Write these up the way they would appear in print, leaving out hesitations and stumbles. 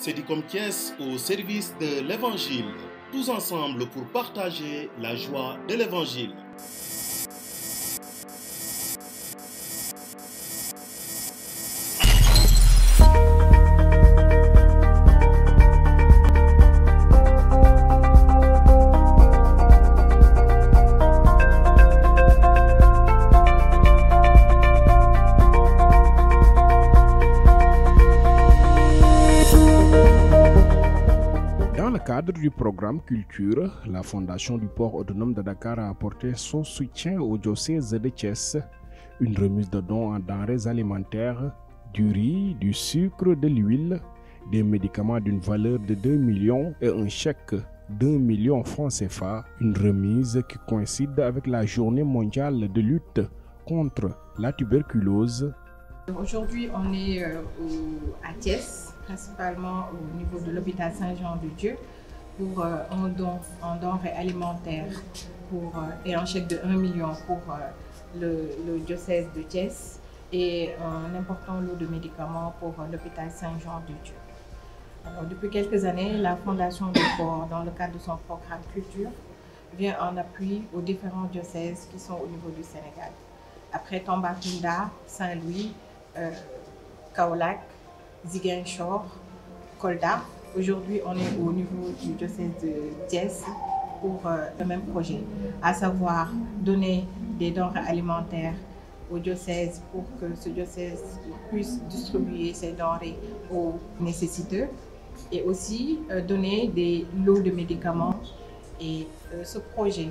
Sedicom Thiès au service de l'Évangile. Tous ensemble pour partager la joie de l'Évangile. Dans le cadre du programme Culture, la Fondation du Port autonome de Dakar a apporté son soutien au diocèse de Thiès, une remise de dons en denrées alimentaires, du riz, du sucre, de l'huile, des médicaments d'une valeur de 2 millions et un chèque d'1 million francs CFA, une remise qui coïncide avec la journée mondiale de lutte contre la tuberculose. Aujourd'hui, on est à Thiès, principalement au niveau de l'hôpital Saint-Jean-de-Dieu, pour un don en denrées alimentaires et un chèque de 1 million pour le diocèse de Thiès et un important lot de médicaments pour l'hôpital Saint-Jean-de-Dieu. Alors, depuis quelques années, la Fondation du Port, dans le cadre de son programme Culture, vient en appui aux différents diocèses qui sont au niveau du Sénégal. Après Tambacounda, Saint-Louis, Kaolack, Ziguinchor, Kolda. Aujourd'hui, on est au niveau du diocèse de Thiès pour le même projet, à savoir donner des denrées alimentaires au diocèse pour que ce diocèse puisse distribuer ces denrées aux nécessiteux et aussi donner des lots de médicaments. Et ce projet,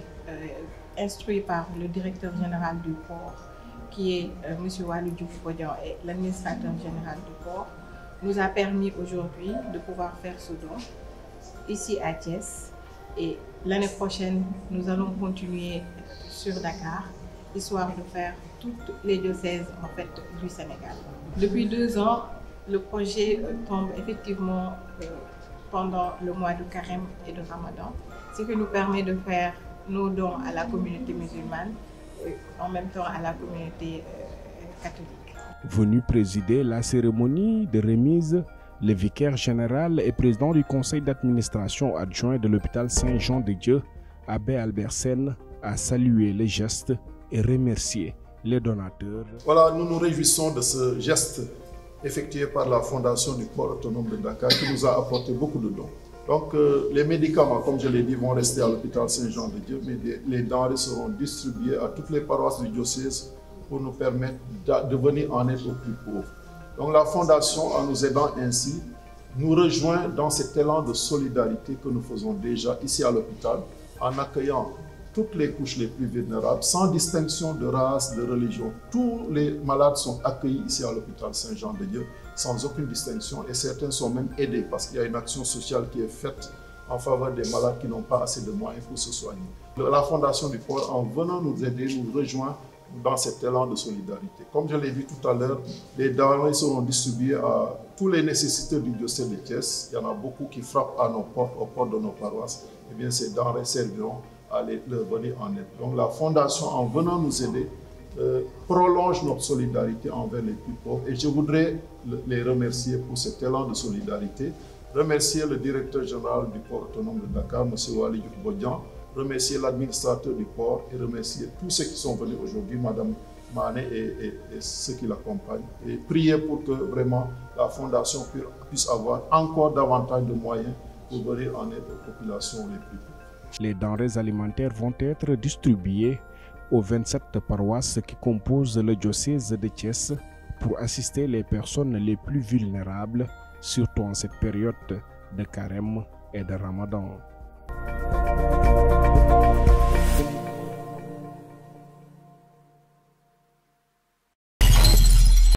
instruit par le directeur général du port, qui est M. Walou Diouf-Bodian et l'administrateur général du port, nous a permis aujourd'hui de pouvoir faire ce don ici à Thiès. Et l'année prochaine, nous allons continuer sur Dakar, histoire de faire toutes les diocèses en fait, du Sénégal. Depuis 2 ans, le projet tombe effectivement pendant le mois de Carême et de Ramadan, ce qui nous permet de faire nos dons à la communauté musulmane et en même temps à la communauté catholique. Venu présider la cérémonie de remise, le vicaire général et président du conseil d'administration adjoint de l'hôpital Saint-Jean-de-Dieu, Abbé Albert Sen, a salué les gestes et remercié les donateurs. Voilà, nous nous réjouissons de ce geste effectué par la Fondation du Port autonome de Dakar qui nous a apporté beaucoup de dons. Donc les médicaments, comme je l'ai dit, vont rester à l'hôpital Saint-Jean-de-Dieu, mais les denrées seront distribuées à toutes les paroisses du diocèse pour nous permettre de venir en aide aux plus pauvres. Donc la Fondation, en nous aidant ainsi, nous rejoint dans cet élan de solidarité que nous faisons déjà ici à l'hôpital, en accueillant toutes les couches les plus vulnérables, sans distinction de race, de religion. Tous les malades sont accueillis ici à l'hôpital Saint-Jean-de-Dieu, sans aucune distinction, et certains sont même aidés parce qu'il y a une action sociale qui est faite en faveur des malades qui n'ont pas assez de moyens pour se soigner. La Fondation du Port, en venant nous aider, nous rejoint dans cet élan de solidarité. Comme je l'ai dit tout à l'heure, les denrées seront distribuées à tous les nécessiteux du diocèse de Thiès. Il y en a beaucoup qui frappent à nos portes, aux portes de nos paroisses. Eh bien, ces denrées serviront à leur venir en aide. Donc la Fondation, en venant nous aider, prolonge notre solidarité envers les plus pauvres. Et je voudrais les remercier pour cet élan de solidarité. Remercier le directeur général du port autonome de Dakar, M. Walou Diouf-Bodian, remercier l'administrateur du port et remercier tous ceux qui sont venus aujourd'hui, Mme Mané et ceux qui l'accompagnent. Et prier pour que vraiment la Fondation puisse avoir encore davantage de moyens pour venir en aide aux populations les plus pauvres. Les denrées alimentaires vont être distribuées aux 27 paroisses qui composent le diocèse de Thiès pour assister les personnes les plus vulnérables, surtout en cette période de carême et de Ramadan.